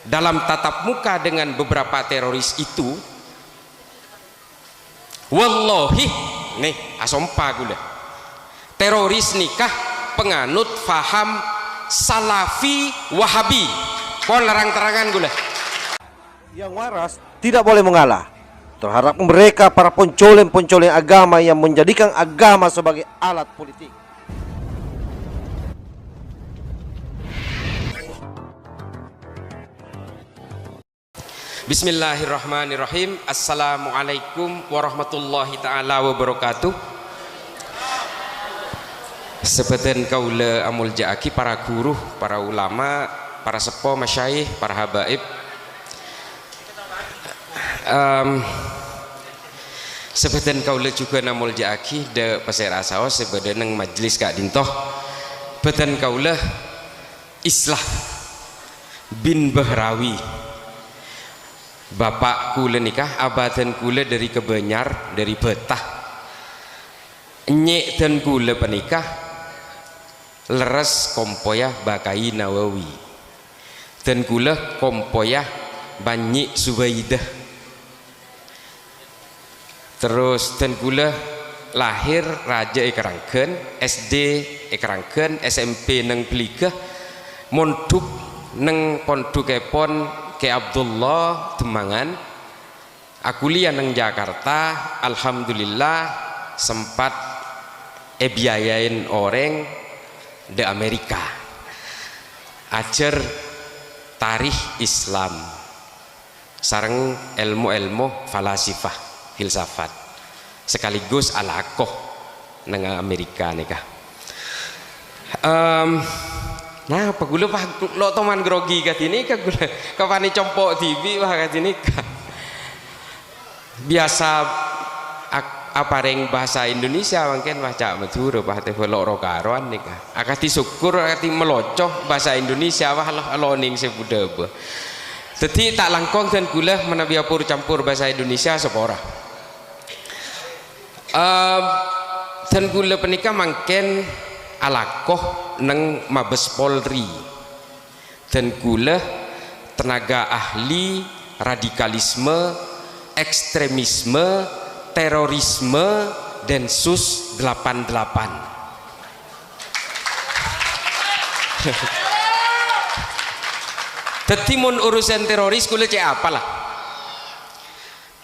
dalam tatap muka dengan beberapa teroris itu, wallahi nih asompa gula teroris nikah penganut faham salafi wahabi kon larang terangan gula. Yang waras tidak boleh mengalah terhadap mereka para pencoleng-pencoleng agama yang menjadikan agama sebagai alat politik. Bismillahirrahmanirrahim. Assalamualaikum warahmatullahi ta'ala wabarakatuh. Sepedan kaula amul ja'aki para guru, para ulama, para sepo, masyayikh, para habaib, sepedan kaula juga namul ja'aki de pasir asawa sepedan nang majlis kak dintoh bedan kaula Islah bin Bahrawi. Bapak kula nikah abadan kula dari Kebenyar, dari Betah. Nyek dan kula penikah leres kompoyah Bakai Nawawi. Dan kula kompoyah Banyi Subaidah. Terus dan kula lahir Raja Ekarangken, SD Ekarangken, SMP neng Peligah, monduk neng pondukepon ke Abdullah Demangan. Aku lihat neng Jakarta, alhamdulillah sempat biayain orang di Amerika ajar tarikh Islam sareng ilmu-ilmu falasifah filsafat sekaligus alakoh neng Amerika nikah. Nah, pagula pak lo teman grogi kat ini kak gula kapani compok TV wah kat ini biasa apa reng bahasa Indonesia mungkin baca Madura bahasa telok rokaroan nih kak akati syukur akati melocoh bahasa Indonesia wah lo ning sebudaba jadi tak langkong dan gula menabiapur campur bahasa Indonesia sepora dan gula penikah mungkin alakoh neng Mabes Polri dan gula tenaga ahli radikalisme, ekstremisme, terorisme, Densus 88. Tetimun urusan teroris gula cek apalah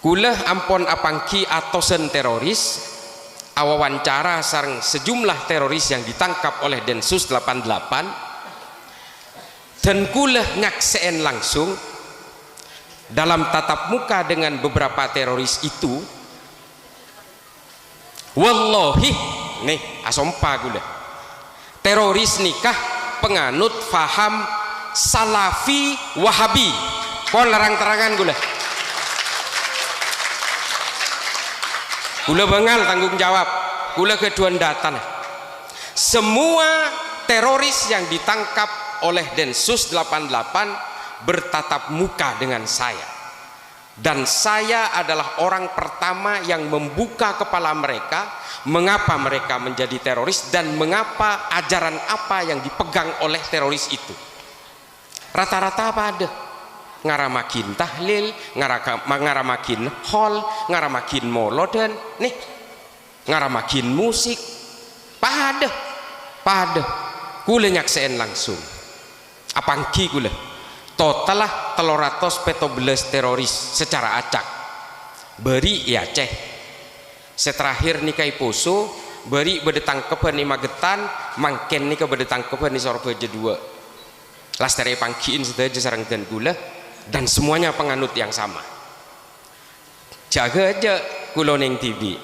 gula ampon apangki atosen teroris awawancara sareng sejumlah teroris yang ditangkap oleh Densus 88 dan kula nyakseen langsung dalam tatap muka dengan beberapa teroris itu, wallahi nih asompa gula teroris nikah penganut faham salafi wahabi kon larang terangan gula. Kula bengal tanggung jawab, kula keduan datan. Semua teroris yang ditangkap oleh Densus 88 bertatap muka dengan saya. Dan saya adalah orang pertama yang membuka kepala mereka, mengapa mereka menjadi teroris dan mengapa ajaran apa yang dipegang oleh teroris itu. Rata-rata apa ada? Ngaramakin tahlil, ngaramakin hol, ngaramakin molodan, nih ngaramakin musik, pada kula nyakseen langsung. Apangki kula total lah 317 teroris secara acak. Beri ya Aceh. Seterakhir nikai poso, beri bedetangkepan di Magetan, mangken nika bedetangkepan di Sorbeja 2. Lastere pangkiin sedaja sareng dan gula. Dan semuanya penganut yang sama. Jaga aja kuloning TV.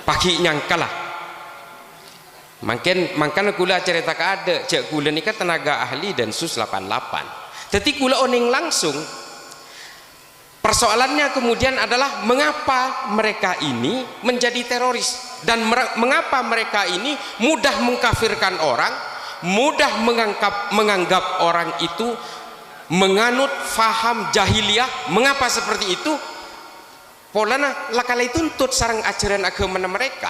Pagi nyangkalah. Mangkan kula cerita ada cek kula nikah tenaga ahli Densus 88. Tapi kula oning langsung. Persoalannya kemudian adalah mengapa mereka ini menjadi teroris dan mengapa mereka ini mudah mengkafirkan orang, mudah menganggap orang itu menganut faham jahiliyah. Mengapa seperti itu? Polana lakalai tuntut sarang ajaran agama mereka.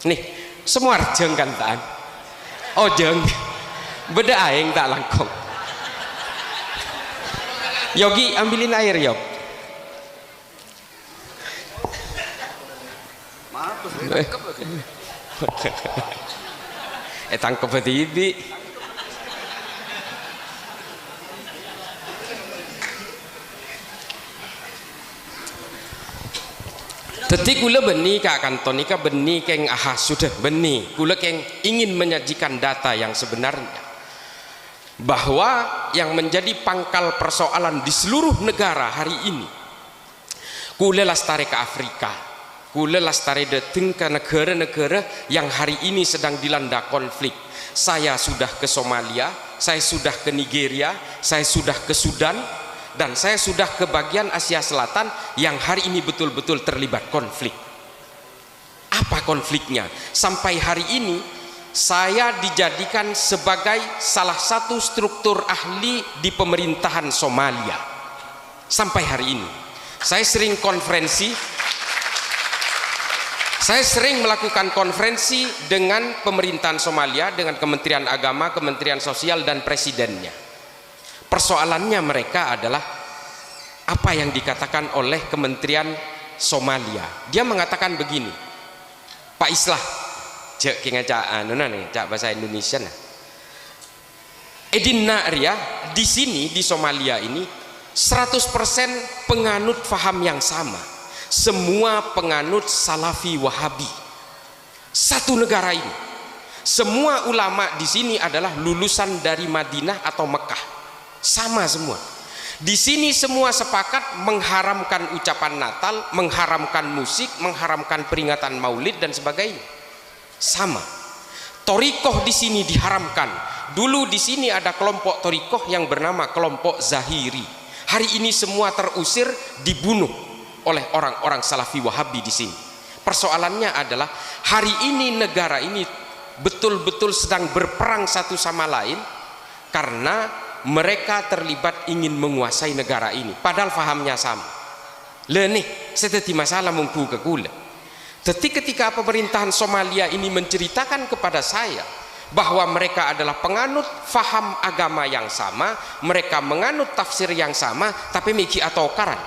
Nih, semua jeng kan taan. Oh jeng, beda aing tak langkong. Yogi ambilin air Yog. Tangkap hati. Teti kula beni Kak Kanton nika beni keng sudah beni kula keng ingin menyajikan data yang sebenarnya bahwa yang menjadi pangkal persoalan di seluruh negara hari ini kula lastare ke Afrika, kula lastare datang ke negara-negara yang hari ini sedang dilanda konflik. Saya sudah ke Somalia, saya sudah ke Nigeria, saya sudah ke Sudan, dan saya sudah ke bagian Asia Selatan yang hari ini betul-betul terlibat konflik. Apa konfliknya? Sampai hari ini saya dijadikan sebagai salah satu struktur ahli di pemerintahan Somalia. Sampai hari ini saya sering konferensi, saya sering melakukan konferensi dengan pemerintahan Somalia, dengan Kementerian Agama, Kementerian Sosial, dan presidennya. Persoalannya mereka adalah apa yang dikatakan oleh Kementerian Somalia. Dia mengatakan begini, Pak Islah, cek cak bahasa Indonesia nah. Edina Ria di sini di Somalia ini 100% penganut faham yang sama. Semua penganut Salafi Wahabi. Satu negara ini. Semua ulama di sini adalah lulusan dari Madinah atau Mekah. Sama semua. Di sini semua sepakat mengharamkan ucapan Natal, mengharamkan musik, mengharamkan peringatan Maulid dan sebagainya. Sama. Torikoh di sini diharamkan. Dulu di sini ada kelompok torikoh yang bernama kelompok Zahiri. Hari ini semua terusir, dibunuh oleh orang-orang Salafi Wahabi di sini. Persoalannya adalah hari ini negara ini betul-betul sedang berperang satu sama lain karena mereka terlibat ingin menguasai negara ini, padahal fahamnya sama. Nih, seperti masalah mungku ke kula. Ketika pemerintahan Somalia ini menceritakan kepada saya bahwa mereka adalah penganut faham agama yang sama, mereka menganut tafsir yang sama, tapi miki atau karan.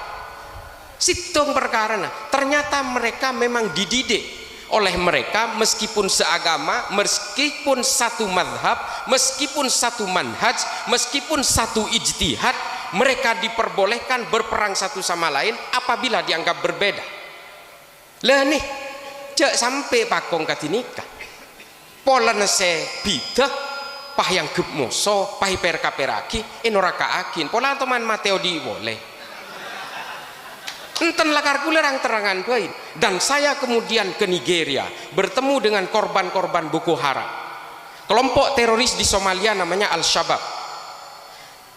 Situng perkara, ternyata mereka memang dididik oleh mereka meskipun seagama, meskipun satu madhab, meskipun satu manhaj, meskipun satu ijtihad, mereka diperbolehkan berperang satu sama lain apabila dianggap berbeda. Lah nih, cek sampai pakong katinika. Pola nase bidah, pah yang gebmoso, pah perkaperaki, enoraka akin. Pola teman Mateo di boleh. Enten lakar kulerang terangan baik. Dan saya kemudian ke Nigeria bertemu dengan korban-korban Boko Haram, kelompok teroris di Somalia namanya Al-Shabaab,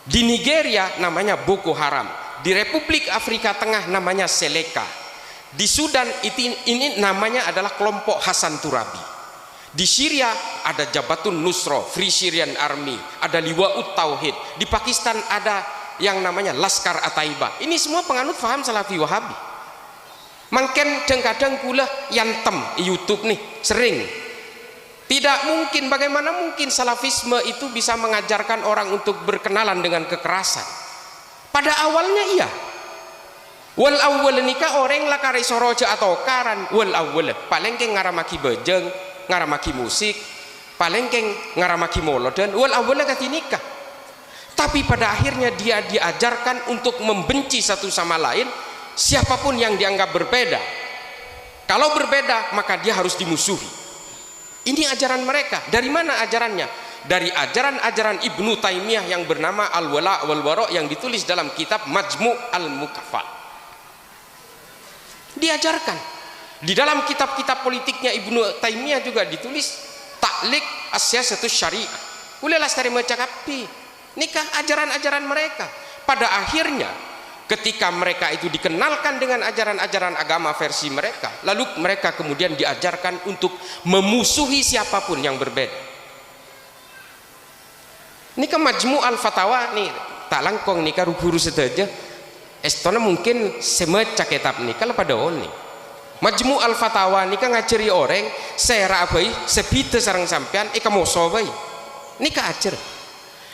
di Nigeria namanya Boko Haram, di Republik Afrika Tengah namanya Seleka, di Sudan ini namanya adalah kelompok Hasan Turabi, di Syria ada Jabhatun Nusra, Free Syrian Army, ada Liwa'ut Tauhid, di Pakistan ada yang namanya Laskar At-Taibah. Ini semua penganut faham Salafi Wahabi. Mungkin kadang kula yantem YouTube nih sering. Tidak mungkin, bagaimana mungkin salafisme itu bisa mengajarkan orang untuk berkenalan dengan kekerasan? Pada awalnya iya. Wal awwal nikah orang lakari soroja atau karan. Wal awwal paling keng ngaramaki bejeng, ngaramaki musik, paling keng ngaramaki molodan. Wal awwal kati nikah. Tapi pada akhirnya dia diajarkan untuk membenci satu sama lain, siapapun yang dianggap berbeda. Kalau berbeda maka dia harus dimusuhi. Ini ajaran mereka. Dari mana ajarannya? Dari ajaran-ajaran Ibnu Taimiyah yang bernama Al-Wala' wal Wara' yang ditulis dalam kitab Majmu' Al-Mukaffal. Diajarkan. Di dalam kitab-kitab politiknya Ibnu Taimiyah juga ditulis Ta'liq As-Siyasatus Syariah. Ulailah dari mencakapi nikah ajaran-ajaran mereka. Pada akhirnya ketika mereka itu dikenalkan dengan ajaran-ajaran agama versi mereka, lalu mereka kemudian diajarkan untuk memusuhi siapapun yang berbeda. Nikah Majmu' Al-Fatawa nih tak langkong nikah guru saja estona mungkin semacam kitab nikah pada oni Majmu' Al-Fatawa nikah ngajari orang saya rabai sepite sarang sampean kamu sobai nikah ajar.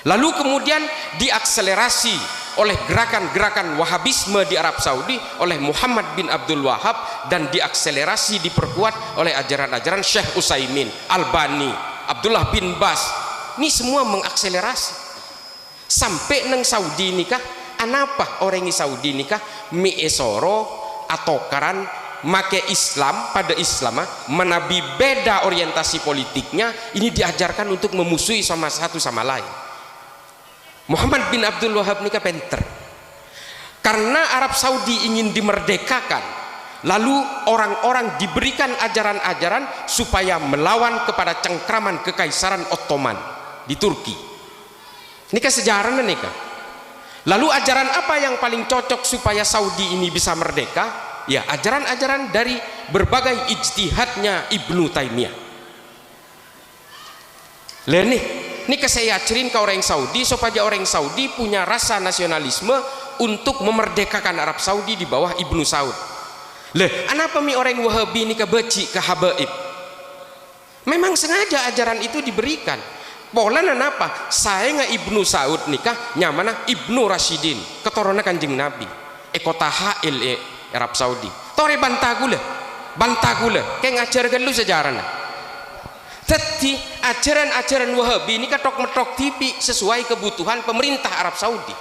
Lalu kemudian diakselerasi oleh gerakan-gerakan Wahabisme di Arab Saudi oleh Muhammad bin Abdul Wahab dan diakselerasi diperkuat oleh ajaran-ajaran Syekh Utsaimin, Albani, Abdullah bin Bas. Ini semua mengakselerasi sampai neng Saudi nikah. Anapa orang di Saudi nikah mi esoro atau karan make Islam pada Islam menabi beda orientasi politiknya, ini diajarkan untuk memusuhi sama satu sama lain. Muhammad bin Abdul Wahab nikah penter karena Arab Saudi ingin dimerdekakan, lalu orang-orang diberikan ajaran-ajaran supaya melawan kepada cengkraman kekaisaran Ottoman di Turki. Nikah sejarahnya nikah. Lalu ajaran apa yang paling cocok supaya Saudi ini bisa merdeka? Ya, ajaran-ajaran dari berbagai ijtihadnya Ibnu Taimiyah. Ini saya ajarin ke orang Saudi supaya orang Saudi punya rasa nasionalisme untuk memerdekakan Arab Saudi di bawah Ibnu Saud. Anapa mi orang Wahabi ini kebeci ke Habaib? Memang sengaja ajaran itu diberikan. Pola apa? Saya nggak Ibnu Saud nikah nyamana Ibnu Rashidin keturunan Kanjeng Nabi. Ekotaha Arab Saudi. Tore bantagula kayak ngajarkan lu sejarahnya. Tapi ajaran-ajaran Wahabi ini ketok-metok tipi sesuai kebutuhan pemerintah Arab Saudi.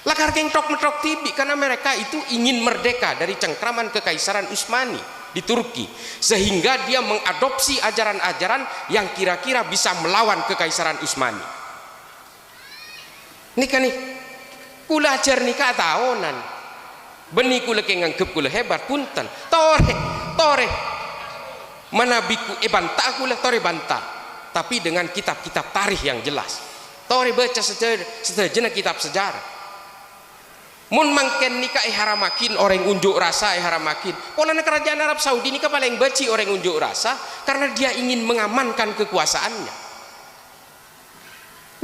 Lakar keng tok-metok tipi karena mereka itu ingin merdeka dari cengkraman kekaisaran Utsmani di Turki, sehingga dia mengadopsi ajaran-ajaran yang kira-kira bisa melawan kekaisaran Utsmani. Nikah nih kula ajar nikah tahunan benih kula nganggep kula hebat punten tore manabiku bantah kula tore bantah, tapi dengan kitab-kitab tarikh yang jelas. Tore baca sejenak kitab sejarah. Mun mangken nikah haramakin orang unjuk rasa haramakin. Pola kerajaan Arab Saudi nikah paling benci orang unjuk rasa karena dia ingin mengamankan kekuasaannya.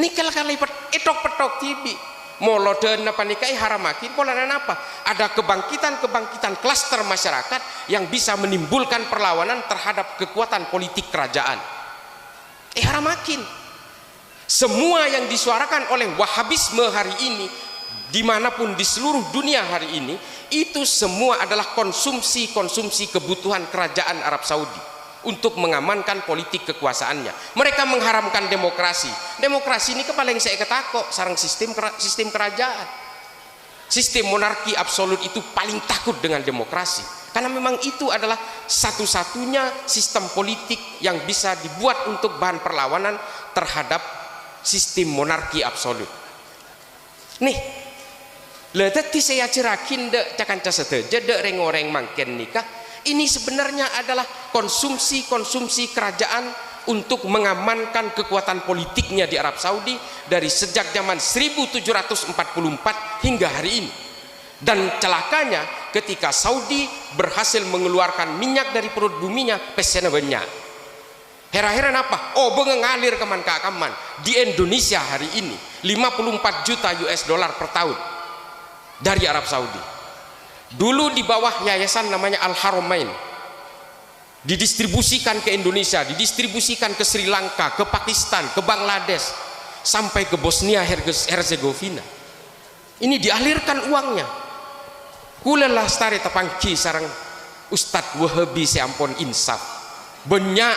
Nikah kali etok petok tibi. Moloden apa nikah haramakin. Pola apa? Ada kebangkitan klaster masyarakat yang bisa menimbulkan perlawanan terhadap kekuatan politik kerajaan. Haramakin. Semua yang disuarakan oleh Wahabisme hari ini dimanapun di seluruh dunia hari ini, itu semua adalah konsumsi kebutuhan kerajaan Arab Saudi untuk mengamankan politik kekuasaannya. Mereka mengharamkan demokrasi ini paling saya ketakok sarang sistem kerajaan. Sistem monarki absolut itu paling takut dengan demokrasi karena memang itu adalah satu-satunya sistem politik yang bisa dibuat untuk bahan perlawanan terhadap sistem monarki absolut. Nih tadi saya cerakin dek cakanca seteja dek reng-oreng mangken nikah ini sebenarnya adalah konsumsi kerajaan untuk mengamankan kekuatan politiknya di Arab Saudi dari sejak zaman 1744 hingga hari ini. Dan celakanya ketika Saudi berhasil mengeluarkan minyak dari perut buminya pesena banyak. Heran-heran apa? Oh mengalir kaman di Indonesia hari ini 54 juta US dollar per tahun dari Arab Saudi. Dulu di bawah yayasan namanya Al-Haramain didistribusikan ke Indonesia, didistribusikan ke Sri Lanka, ke Pakistan, ke Bangladesh, sampai ke Bosnia Herzegovina. Ini dialirkan uangnya. Kula lastari tepangki sarang Ustadz Wahabi seampun insaf. Banyak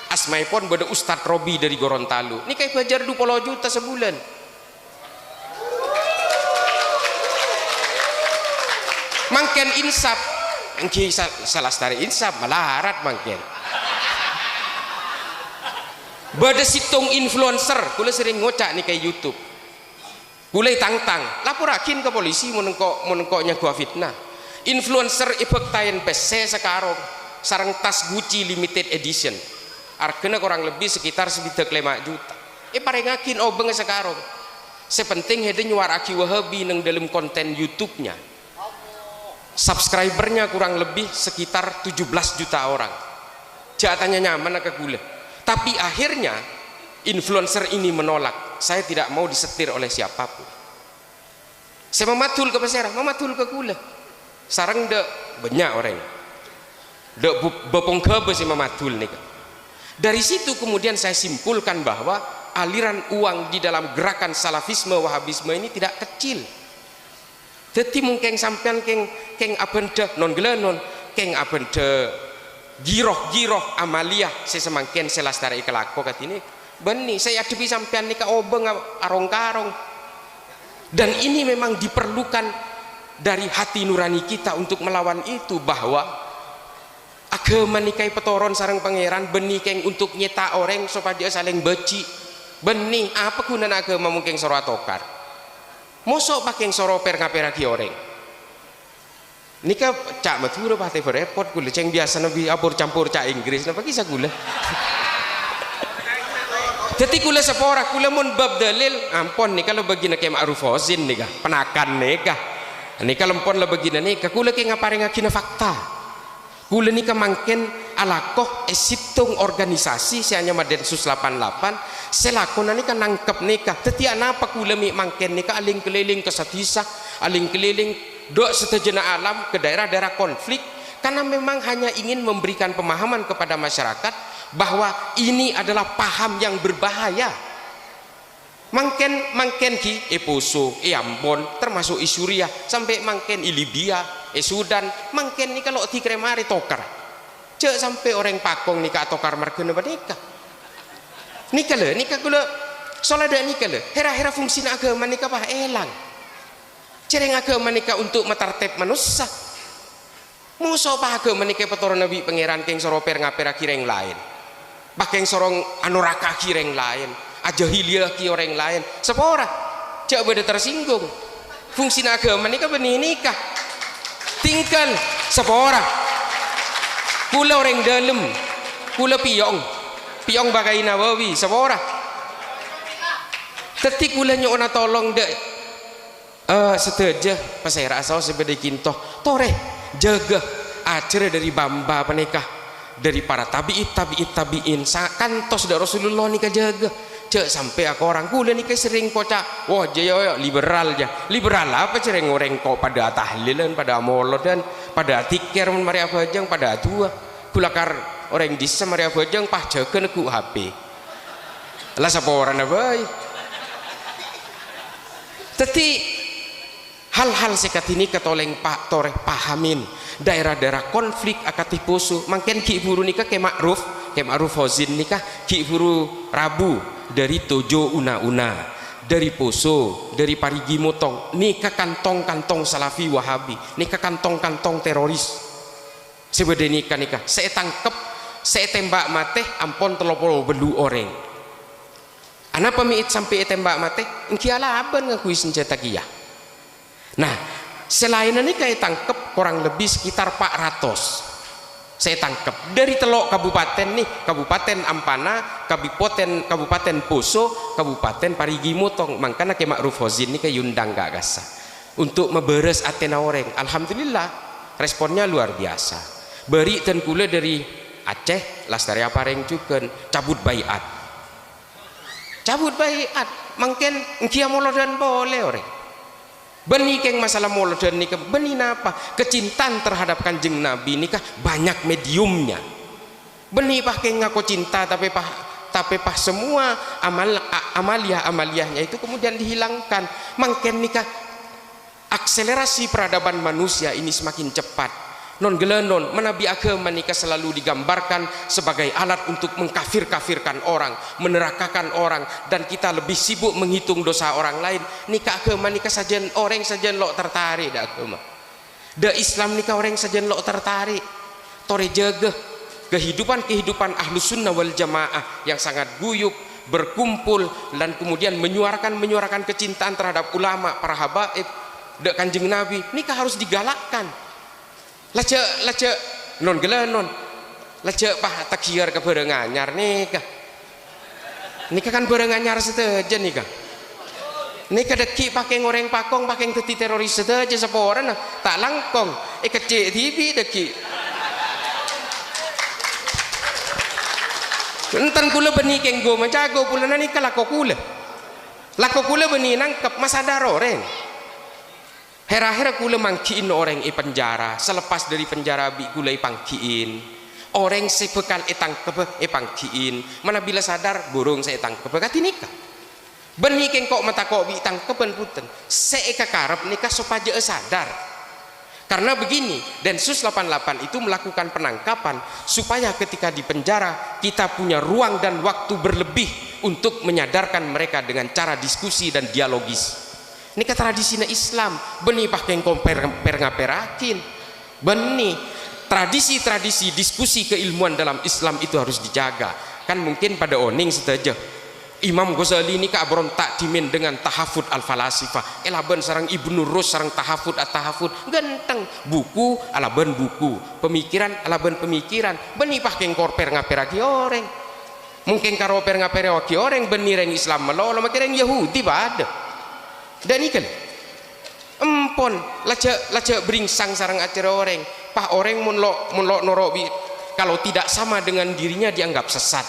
asmaipun beda Ustadz Robi dari Gorontalo. Ini kayak bajar 20 juta sebulan. Mangken insaf engki salah stari insaf malarat mangken bada situng influencer kula sering ngocak nih kayak YouTube kula tang-tang laporakin ke polisi menengkoknya gua fitnah influencer ipektain PC sekarang sarang tas Gucci limited edition harganya kurang lebih sekitar 5 juta parengakin obeng sekarang sepenting hede nyuaraki Wahabi neng dalam konten YouTube-nya. Subscribernya kurang lebih sekitar 17 juta orang. Jatannya nyaman ke gula. Tapi akhirnya influencer ini menolak. Saya tidak mau disetir oleh siapapun. Saya mematul ke pesera, mematul ke gula. Sarang dek banyak orang. Dek bepong kebe si mematul nih. Dari situ kemudian saya simpulkan bahwa aliran uang di dalam gerakan salafisme wahabisme ini tidak kecil. Jadi mungkin sampean keng abende non gelenon keng abende giroh amaliyah sesemangken selastari kelako kat ini beni saya adepi sampean nika obeng arong karong, dan ini memang diperlukan dari hati nurani kita untuk melawan itu, bahwa agama nikai petoron sarang pangeran beni keng untuk nyeta orang supaya dia saling beci beni apa guna agama mungkin soro atokar mosok pakai soro perki orang nika cak matur pate berepot gula ceng biasa nabi abur campur cak Inggris napa kisah gula jadi gula sepora gula mun bab dalil ampon nika lo begina kayak ma'ruf hozin nika penakan nika nika lempon lo begina nika gula kayak ngaparing ngakina fakta gula nika mangken alakoh esitung organisasi sianya Madensus 88 selakona nika nangkep nika tetiak napa gula mi mangken nika aling keliling ke Satisa aling keliling dok setajana alam ke daerah-daerah konflik, karena memang hanya ingin memberikan pemahaman kepada masyarakat bahwa ini adalah paham yang berbahaya. Mangken ki Poso, Ambon, termasuk Suriah sampai mangken Libya, Sudan, mangken nih kalau di kremari tokar, cek sampai orang pakong nika tokar margena badeka. Nika le, nika gula solada nika le, hera-hera fungsi agama nika pah elang. Cereng agama nika untuk metartep manusia. Musuh apa agama nika petoron nabi pangeran keng soroper ngapera kireng lain. Bakeng sorong anuraka kireng lain. Ajahiliyah ki orang lain. Sepora. Cak beda tersinggung. Fungsi agama nika benih nikah. Tinggal sepora. Kula orang dalam. Kula piong. Piong bagai Nawawi. Sepora. Tetik kula nyona tolong dek. Seteja pas saya rasa sebagai kintoh tore jaga acara dari bamba penikah dari para tabiin kantos dari Rasulullah nikah jaga cek sampai aku orang kula nikah sering kocak wah jaya liberal apa cereng orang kok pada tahlilan pada molodan pada tikir mari apa ajang pada tua kulakar orang disa mari apa ajang pah jaga neku HP lah sapa orang abai teti hal-hal sekat ini ketoleng pak toreh pahamin daerah-daerah konflik akati Poso mangken ki buru nikah ke ma'ruf hozin nikah ki buru Rabu dari Tojo una dari Poso dari Parigi Motong nikah kantong salafi wahabi nikah kantong teroris sebede nikah saya tangkep saya tembak mate ampon telopolo belu orang anak pemiit sampai tembak mate engkiala aban ngakui senjata kia. Nah, selain ini kayak tangkep kurang lebih sekitar 400. Saya tangkep dari telok kabupaten nih, Kabupaten Ampana, Kabupaten Poso, Kabupaten Parigi Motong. Makanya kayak Ma'ruf Hozin ini kayak yundang gak gasa untuk memberes atena orang. Alhamdulillah, responnya luar biasa. Beri dan kula dari Aceh, Lastari Apareng juga cabut baiat. Mungkin engkia molodan boleh orang. Beni keng masalah molodan nikah beni napa kecintaan terhadap kanjeng Nabi nikah banyak mediumnya beni pah keng ngaku cinta tapi pah semua amaliyahnya itu kemudian dihilangkan mangken nikah akselerasi peradaban manusia ini semakin cepat non gelenon menabi agama nikah selalu digambarkan sebagai alat untuk mengkafirkan orang menerakakan orang dan kita lebih sibuk menghitung dosa orang lain nikah agama nikah sajen orang sajen lo tertarik dah agama dah Islam nikah orang sajen lo tertarik tore jaga kehidupan ahlus sunnah wal jamaah yang sangat guyup berkumpul dan kemudian menyuarakan kecintaan terhadap ulama para habaib dak kanjeng Nabi nikah harus digalakkan lace non gelenon lace pah takiar ke berenganyar nikah kan berenganyar seteja nikah deki pakai ngoreng pakong pakai teti teroris seteja seporan tak langkong kecil TV deki entan kula beni keng go menjago pula nikah lako kula beni nangkep masa daroreng hera kula mangkiin orang penjara selepas dari penjara bi kula pangkiin orang sebekal etang kebe epangkiin mana bila sadar burung saya etang kebe kati nikah benih kengkok mata kok bi etang keben puten seeka karep nikah supaya sadar. Karena begini, Densus 88 itu melakukan penangkapan supaya ketika di penjara kita punya ruang dan waktu berlebih untuk menyadarkan mereka dengan cara diskusi dan dialogis. Ini tradisinya Islam, benih pakai ngaperakin, benih tradisi-tradisi diskusi keilmuan dalam Islam itu harus dijaga. Kan mungkin pada oning saja Imam Ghazali ini kak berontak dimin dengan tahafud al-falasifah elaban sarang Ibnu Rus sarang tahafud at-tahafud ganteng buku alaban buku pemikiran alaban pemikiran benih pakai korper ngaperagi orang mungkin karoper ngaperagi orang benih reng Islam melolo makireng Yahudi pada dan ikan empon laca beringsang sarang acara orang pah orang munlok norobi kalau tidak sama dengan dirinya dianggap sesat.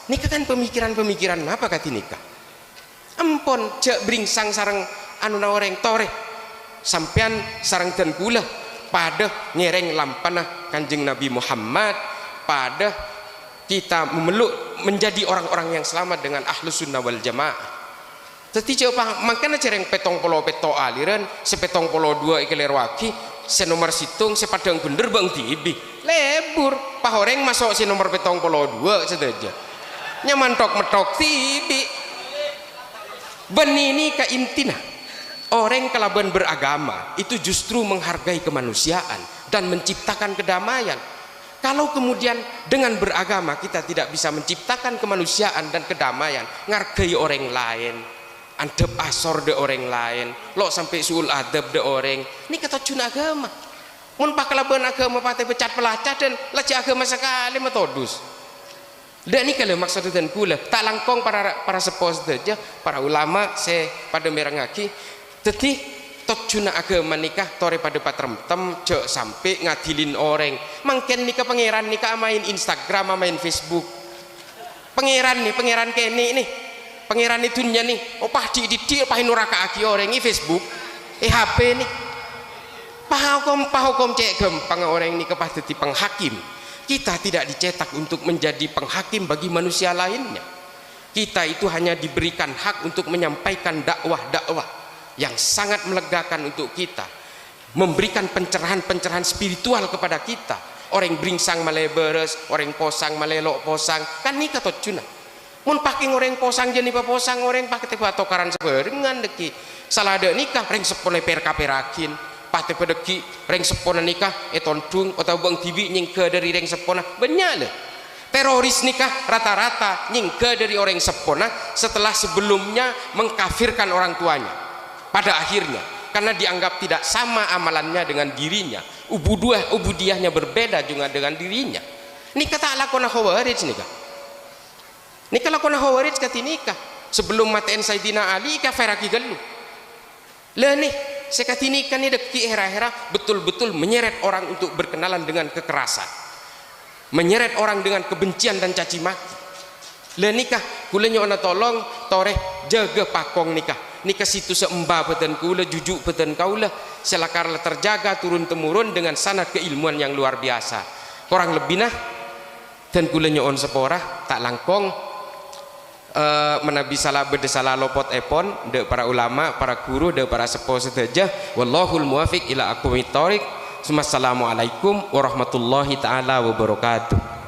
Nikah kan pemikiran-pemikiran apa kati nikah? Empon cek beringsang sarang anu orang tore sampean sarang dan kula pada nyereng lampanah Kanjeng Nabi Muhammad pada kita memeluk menjadi orang-orang yang selamat dengan ahlus sunnah wal jamaah. Tetapi apa makanya cereng petong polo peto aliran sepetong polo dua ikeler waki senomor situng sepadang bener bang tibi lebur pahoreng masuk si nomor petong polo dua saja nyamantok metok tibi benini ka intina orang kalaban beragama itu justru menghargai kemanusiaan dan menciptakan kedamaian. Kalau kemudian dengan beragama kita tidak bisa menciptakan kemanusiaan dan kedamaian ngargai orang lain andep asor de orang lain lo sampai suul adab de orang ini kata cuna agama mun pak kalaban agama pate pecat pelacak dan laci agama sekali metodus. Dan ini kalau maksud dan kula tak langkong para sepos saja para ulama saya pada merangaki teti tot cuna agama nikah tore pada patrem cek sampai ngadilin orang mangken nikah pangeran nikah main Instagram main Facebook pangeran pangeran kene nih pangeran itu nih opah di pahin neraka aki orang ini Facebook HP nih pahukom cek gampang orang ini kepas teti penghakim. Kita tidak dicetak untuk menjadi penghakim bagi manusia lainnya. Kita itu hanya diberikan hak untuk menyampaikan dakwah-dakwah yang sangat melegakan untuk kita, memberikan pencerahan-pencerahan spiritual kepada kita. Orang beringsang maleberes, orang posang malelok posang, kan nikah tot cuna. Mun pakai orang posang jadi posang orang pakai tepa tokaran seberingan deki. Salah ada nikah ring sepone perkaperakin. Pate pedeki reng sepona nikah etondung atau bang tibi nyingke dari reng sepona benyale teroris nikah rata-rata nyingke dari orang sepona setelah sebelumnya mengkafirkan orang tuanya pada akhirnya karena dianggap tidak sama amalannya dengan dirinya ubudiyahnya berbeda juga dengan dirinya nikah tak lakona khawarij nikah lakona khawarij kati nikah sebelum matiin Sayyidina Ali kaferaki gelu lah nih sekati nikah nih deki hera-hera betul-betul menyeret orang untuk berkenalan dengan kekerasan menyeret orang dengan kebencian dan caci maki lah nikah kulanya ona tolong toreh jaga pakong nikah situ seemba beten kula jujuk beten kaulah selakarlah terjaga turun temurun dengan sanad keilmuan yang luar biasa kurang lebih nah dan kulanya on sepora tak langkong menabi salah berdesalah lopot epon de para ulama para guru de para sepuh saja wallahul muwafiq ila aqwamit thoriq. Assalamualaikum warahmatullahi taala wabarakatuh.